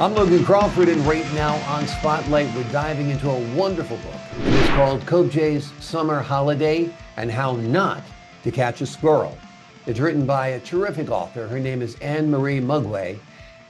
I'm Logan Crawford, and right now on Spotlight, we're diving into a wonderful book. It is called Cobjay's Summer Holiday and How Not to Catch a Squirrel. It's written by a terrific author. Her name is Anne-Marie Mugwe.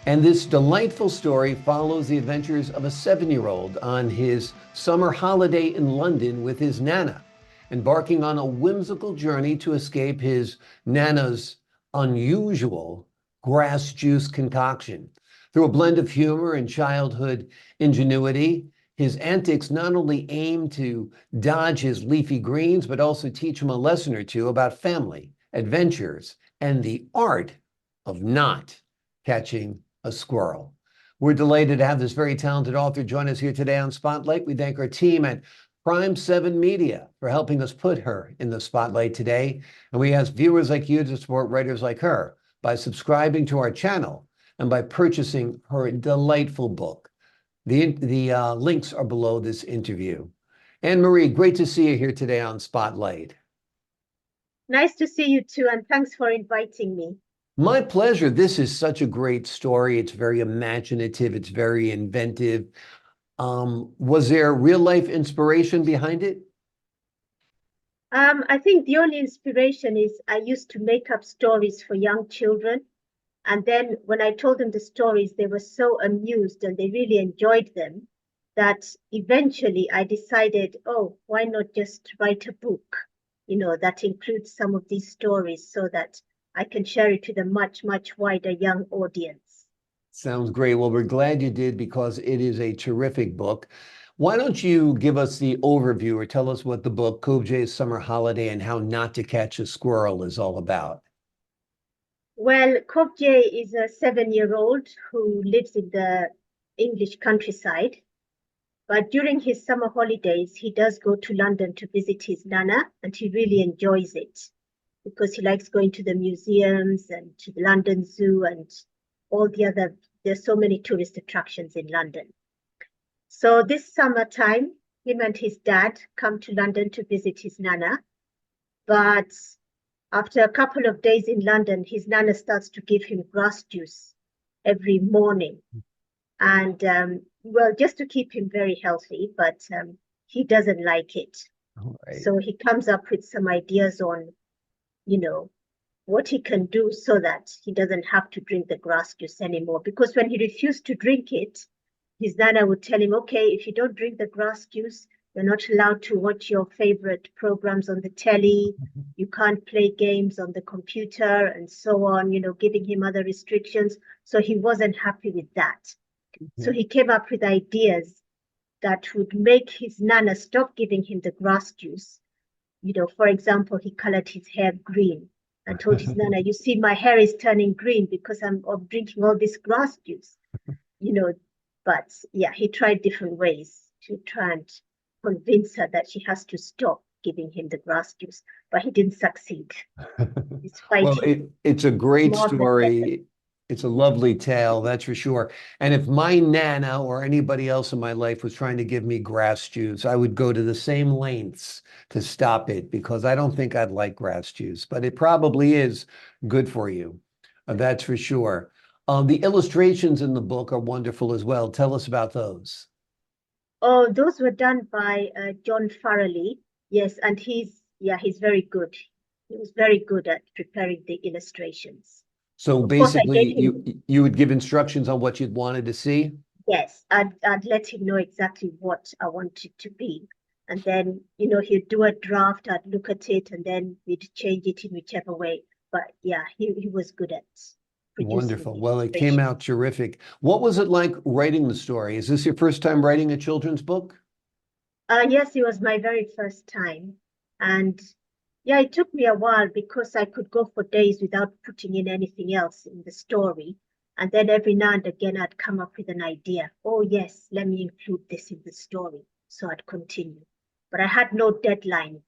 And this delightful story follows the adventures of a 7-year-old on his summer holiday in London with his Nana, embarking on a whimsical journey to escape his Nana's unusual grass juice concoction. Through a blend of humor and childhood ingenuity, his antics not only aim to dodge his leafy greens, but also teach him a lesson or two about family, adventures, and the art of not catching a squirrel. We're delighted to have this very talented author join us here today on Spotlight. We thank our team at Prime 7 Media for helping us put her in the spotlight today. And we ask viewers like you to support writers like her by subscribing to our channel and by purchasing her delightful book. The links are below this interview. Anne-Marie, great to see you here today on Spotlight. Nice to see you too, and thanks for inviting me. My pleasure. This is such a great story. It's very imaginative. It's very inventive. Was there real life inspiration behind it? I think the only inspiration is I used to make up stories for young children. And then when I told them the stories, they were so amused and they really enjoyed them that eventually I decided, oh, why not just write a book, that includes some of these stories so that I can share it with a much, much wider young audience. Sounds great. Well, we're glad you did because it is a terrific book. Why don't you give us the overview or tell us what the book Cobjay's Summer Holiday and How Not to Catch a Squirrel is all about? Well, Cobjay is a 7-year-old who lives in the English countryside. But during his summer holidays, he does go to London to visit his Nana, and he really enjoys it because he likes going to the museums and to the London Zoo and all the other, there's so many tourist attractions in London. So this summertime, him and his dad come to London to visit his Nana. But after a couple of days in London, his Nana starts to give him grass juice every morning. And well, just to keep him very healthy, but he doesn't like it. Right. So he comes up with some ideas on, what he can do so that he doesn't have to drink the grass juice anymore. Because when he refused to drink it, his Nana would tell him, okay, if you don't drink the grass juice, you're not allowed to watch your favorite programs on the telly. You can't play games on the computer and so on, giving him other restrictions. So he wasn't happy with that. So he came up with ideas that would make his Nana stop giving him the grass juice. For example, he colored his hair green and told his Nana, you see, my hair is turning green because I'm drinking all this grass juice. But yeah, he tried different ways to try and convince her that she has to stop giving him the grass juice, but he didn't succeed. Well, it's a great story. It's a lovely tale, that's for sure. And if my Nana or anybody else in my life was trying to give me grass juice, I would go to the same lengths to stop it because I don't think I'd like grass juice, but it probably is good for you. That's for sure. The illustrations in the book are wonderful as well. Tell us about those. Oh, those were done by John Farrelly. Yes, and he's very good. He was very good at preparing the illustrations. So Of course, I basically, gave him, you would give instructions on what you'd wanted to see? yes, I'd let him know exactly what I wanted to be. And then, he'd do a draft, I'd look at it, and then we'd change it in whichever way. But yeah, he was good at producing Wonderful. the Well, it came illustrations. out terrific. What was it like writing the story? Is this your first time writing a children's book? Yes, it was my very first time. And yeah, it took me a while because I could go for days without putting in anything else in the story. And then every now and again, I'd come up with an idea. Oh, yes, let me include this in the story. So I'd continue. But I had no deadline,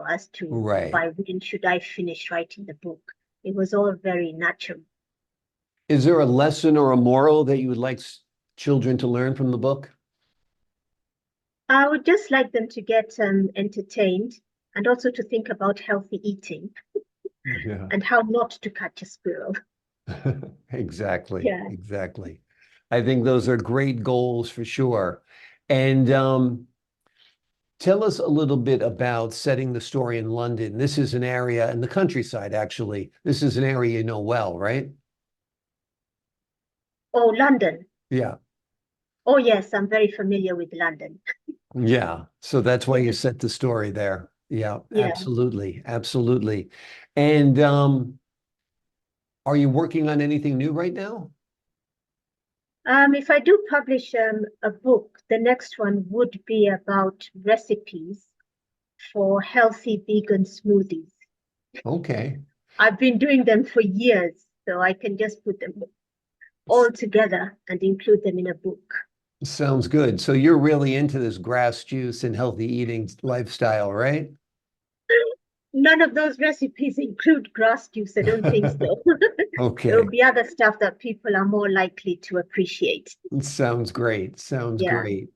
as to Right. by when should I finish writing the book. It was all very natural. Is there a lesson or a moral that you would like children to learn from the book? I would just like them to get entertained and also to think about healthy eating Yeah. and how not to catch a squirrel. Exactly. Yeah. Exactly. I think those are great goals for sure. And tell us a little bit about setting the story in London. This is an area in the countryside, actually. This is an area you know well, right? Oh, London. Yeah. Oh, yes, I'm very familiar with London. Yeah. So that's why Yeah, you set the story there. Yeah, yeah. absolutely. Absolutely. And are you working on anything new right now? If I do publish a book, the next one would be about recipes for healthy vegan smoothies. Okay. I've been doing them for years, so I can just put them all together and include them in a book. Sounds good. So you're really into this grass juice and healthy eating lifestyle, right? None of those recipes include grass juice. I don't think so. There will Okay. be other stuff that people are more likely to appreciate. Sounds great. Sounds Yeah. great.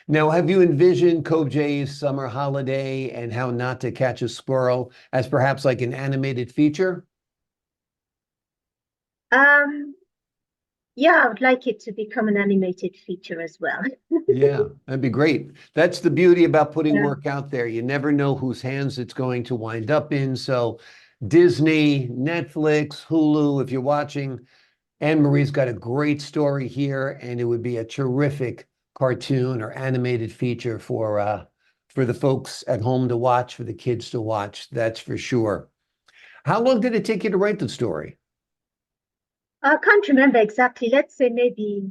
Now, have you envisioned Cobjay's summer holiday and how not to catch a squirrel as perhaps like an animated feature? Um, yeah, I would like it to become an animated feature as well. Yeah, that'd be great. That's the beauty about putting Yeah. work out there. You never know whose hands it's going to wind up in. So Disney, Netflix, Hulu, if you're watching, Anne-Marie's got a great story here, and it would be a terrific cartoon or animated feature for the folks at home to watch, for the kids to watch. That's for sure. How long did it take you to write the story? I can't remember exactly. Let's say maybe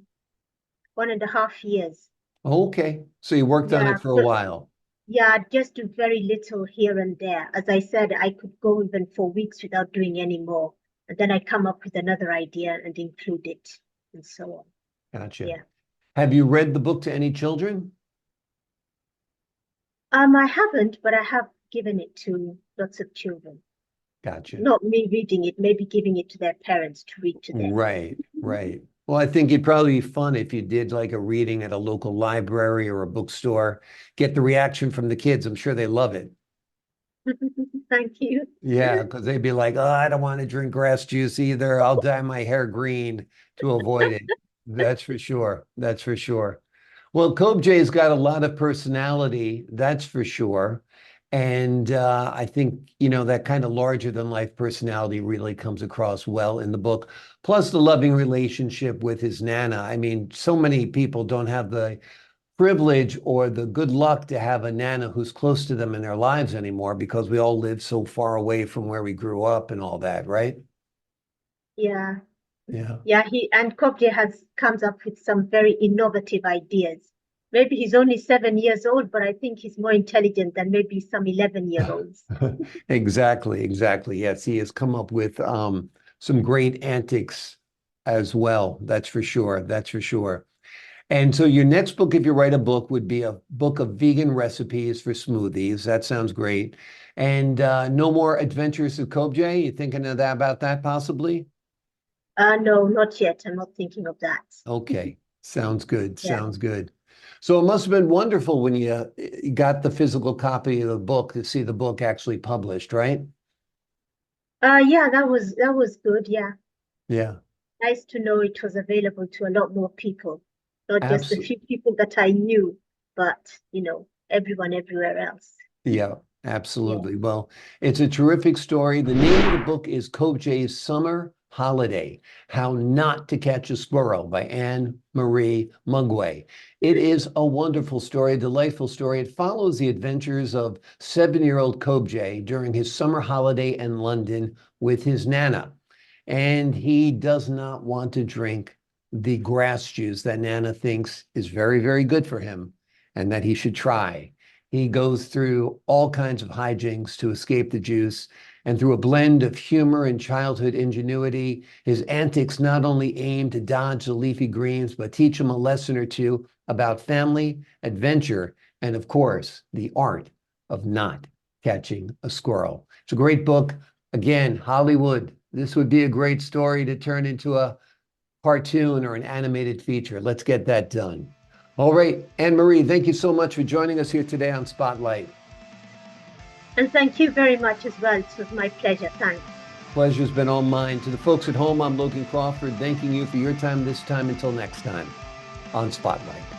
1.5 years. Okay, so you worked on Yeah. it for a So, while. yeah, I just do very little here and there. As I said, I could go even for weeks without doing any more. And then I come up with another idea and include it and so on. Gotcha. Yeah. Have you read the book to any children? I haven't, but I have given it to lots of children. Gotcha. Not me reading it, maybe giving it to their parents to read to them. Right, right. Well, I think it'd probably be fun if you did like a reading at a local library or a bookstore. Get the reaction from the kids. I'm sure they love it. Thank you. Yeah, because they'd be like, oh, I don't want to drink grass juice either. I'll dye my hair green to avoid it. That's for sure. That's for sure. Well, Cobjay's got a lot of personality, that's for sure. And I think, that kind of larger than life personality really comes across well in the book. Plus the loving relationship with his Nana. I mean, so many people don't have the privilege or the good luck to have a Nana who's close to them in their lives anymore because we all live so far away from where we grew up and all that, right? Yeah. Yeah. Yeah, he and Cobjay has comes up with some very innovative ideas. Maybe he's only 7 years old, but I think he's more intelligent than maybe some 11-year-olds. Exactly, exactly. Yes, he has come up with some great antics as well. That's for sure. That's for sure. And so your next book, if you write a book, would be a book of vegan recipes for smoothies. That sounds great. And no more Adventures of Cobjay. You thinking of that about that possibly? No, not yet. I'm not thinking of that. Okay, sounds good. Yeah. Sounds good. So it must have been wonderful when you got the physical copy of the book to see the book actually published, right? Yeah, that was good. Yeah. Yeah, Nice to know it was available to a lot more people, not just a absolutely. few people that I knew, but everyone everywhere else. Yeah, Yeah. absolutely. Well, it's a terrific story. The name of the book is Cobjay's Summer Holiday: How Not to Catch a Squirrel by Anne-Marie Mugwe. It is a wonderful story, a delightful story. It follows the adventures of 7-year-old Cobjay during his summer holiday in London with his Nana. And he does not want to drink the grass juice that Nana thinks is very, very good for him and that he should try. He goes through all kinds of hijinks to escape the juice. And through a blend of humor and childhood ingenuity, his antics not only aim to dodge the leafy greens, but teach him a lesson or two about family, adventure, and of course, the art of not catching a squirrel. It's a great book. Again, Hollywood, this would be a great story to turn into a cartoon or an animated feature. Let's get that done. All right, Anne-Marie, thank you so much for joining us here today on Spotlight. And thank you very much as well. It was my pleasure. Thanks. Pleasure's been all mine. To the folks at home, I'm Logan Crawford, thanking you for your time this time. Until next time on Spotlight.